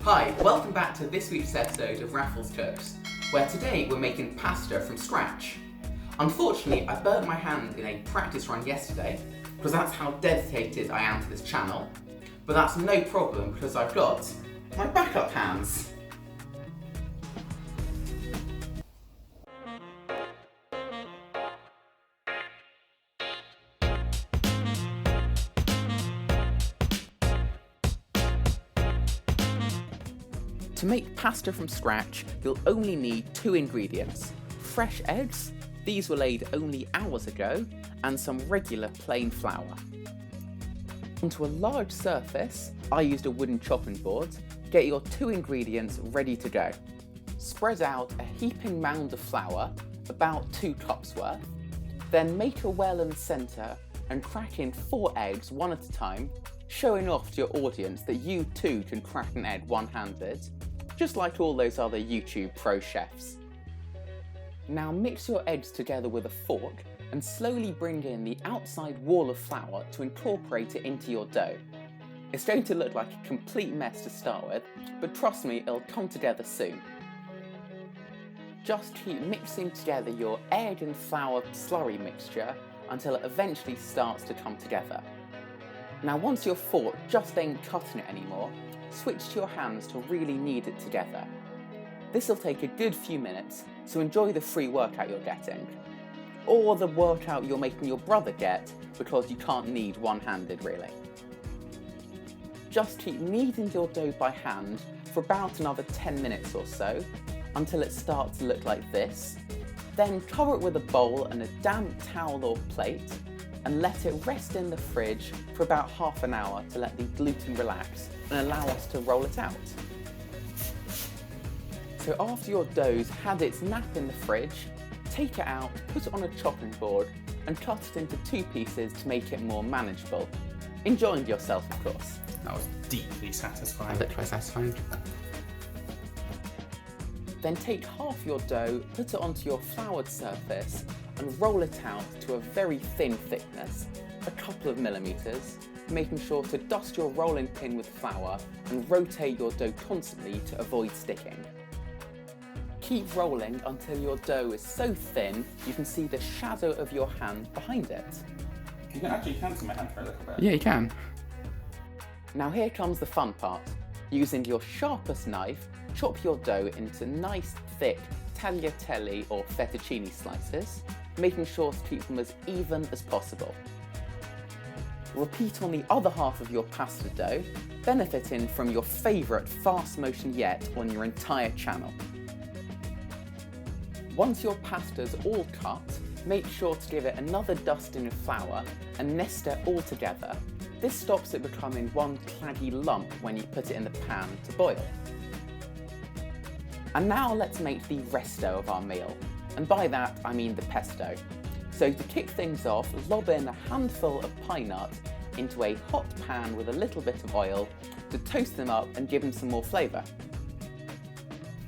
Hi, welcome back to this week's episode of RafflesCooks, where today we're making pasta from scratch. Unfortunately, I burnt my hand in a practice run yesterday, because that's how dedicated I am to this channel, but that's no problem because I've got my backup hands. To make pasta from scratch, you'll only need 2 ingredients: fresh eggs, these were laid only hours ago, and some regular plain flour. Onto a large surface, I used a wooden chopping board, get your 2 ingredients ready to go. Spread out a heaping mound of flour, about 2 cups worth, then make a well in the centre and crack in 4 eggs one at a time, showing off to your audience that you too can crack an egg one-handed, just like all those other YouTube pro chefs. Now mix your eggs together with a fork and slowly bring in the outside wall of flour to incorporate it into your dough. It's going to look like a complete mess to start with, but trust me, it'll come together soon. Just keep mixing together your egg and flour slurry mixture until it eventually starts to come together. Now once your fork just ain't cutting it anymore, switch to your hands to really knead it together. This'll take a good few minutes, so enjoy the free workout you're getting. Or the workout you're making your brother get, because you can't knead one-handed really. Just keep kneading your dough by hand for about another 10 minutes or so, until it starts to look like this. Then cover it with a bowl and a damp towel or plate, and let it rest in the fridge for about half an hour to let the gluten relax and allow us to roll it out. So after your dough's had its nap in the fridge, take it out, put it on a chopping board and cut it into 2 pieces to make it more manageable. Enjoying yourself, of course. That was deeply satisfying. That's quite satisfying. Then take half your dough, put it onto your floured surface and roll it out to a very thin thickness, a couple of millimeters, making sure to dust your rolling pin with flour and rotate your dough constantly to avoid sticking. Keep rolling until your dough is so thin you can see the shadow of your hand behind it. You can actually cancel my hand for a little bit. Yeah, you can. Now here comes the fun part. Using your sharpest knife, chop your dough into nice thick tagliatelle or fettuccine slices, making sure to keep them as even as possible. Repeat on the other half of your pasta dough, benefiting from your favourite fast motion yet on your entire channel. Once your pasta's all cut, make sure to give it another dusting of flour and nest it all together. This stops it becoming one claggy lump when you put it in the pan to boil. And now let's make the resto of our meal, and by that I mean the pesto. So to kick things off, lob in a handful of pine nuts into a hot pan with a little bit of oil to toast them up and give them some more flavour.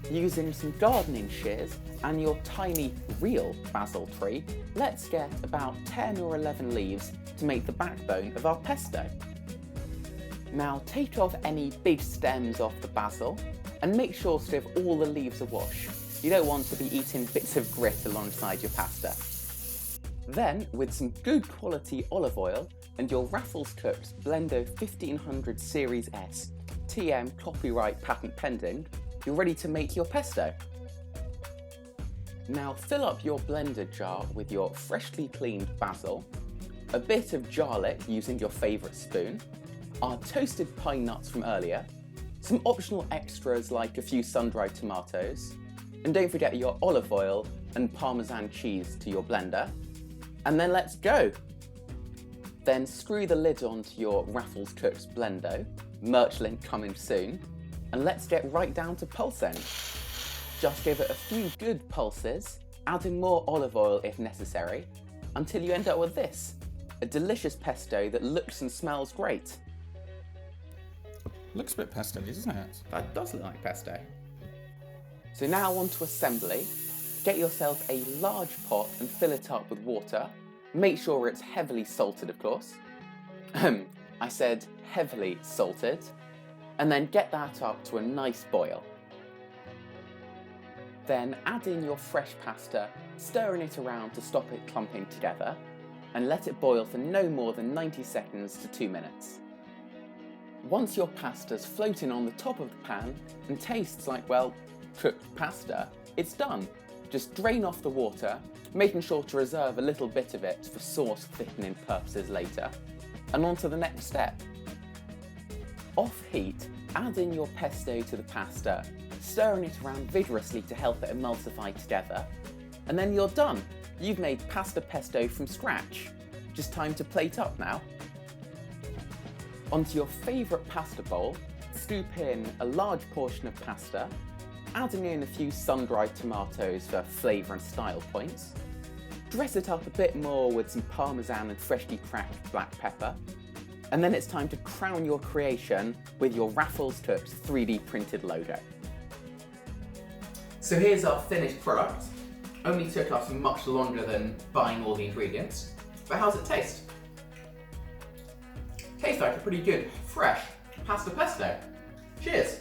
Using some gardening shears and your tiny real basil tree, let's get about 10 or 11 leaves to make the backbone of our pesto. Now take off any big stems off the basil and make sure to give all the leaves a wash. You don't want to be eating bits of grit alongside your pasta. Then, with some good quality olive oil and your RafflesCooks Blendo 1500 Series S, TM copyright patent pending, you're ready to make your pesto. Now fill up your blender jar with your freshly cleaned basil, a bit of garlic using your favourite spoon, our toasted pine nuts from earlier, some optional extras like a few sun-dried tomatoes, and don't forget your olive oil and Parmesan cheese to your blender, and then let's go! Then screw the lid onto your RafflesCooks Blendo, merch link coming soon, and let's get right down to pulsing. Just give it a few good pulses, adding more olive oil if necessary, until you end up with this, a delicious pesto that looks and smells great. Looks a bit pesto, doesn't it? That does look like pesto. So now on to assembly. Get yourself a large pot and fill it up with water. Make sure it's heavily salted, of course. I said heavily salted. and then get that up to a nice boil. Then add in your fresh pasta, stirring it around to stop it clumping together, and let it boil for no more than 90 seconds to 2 minutes. Once your pasta's floating on the top of the pan and tastes like, well, cooked pasta, it's done. Just drain off the water, making sure to reserve a little bit of it for sauce thickening purposes later, and on to the next step. Off heat, add in your pesto to the pasta, stirring it around vigorously to help it emulsify together, and then you're done. You've made pasta pesto from scratch. Just time to plate up now. Onto your favourite pasta bowl, scoop in a large portion of pasta, adding in a few sun-dried tomatoes for flavour and style points. Dress it up a bit more with some parmesan and freshly cracked black pepper. And then it's time to crown your creation with your RafflesCooks 3D printed logo. So here's our finished product. Only took us much longer than buying all the ingredients. But how's it taste? Tastes like a pretty good, fresh pasta pesto. Cheers!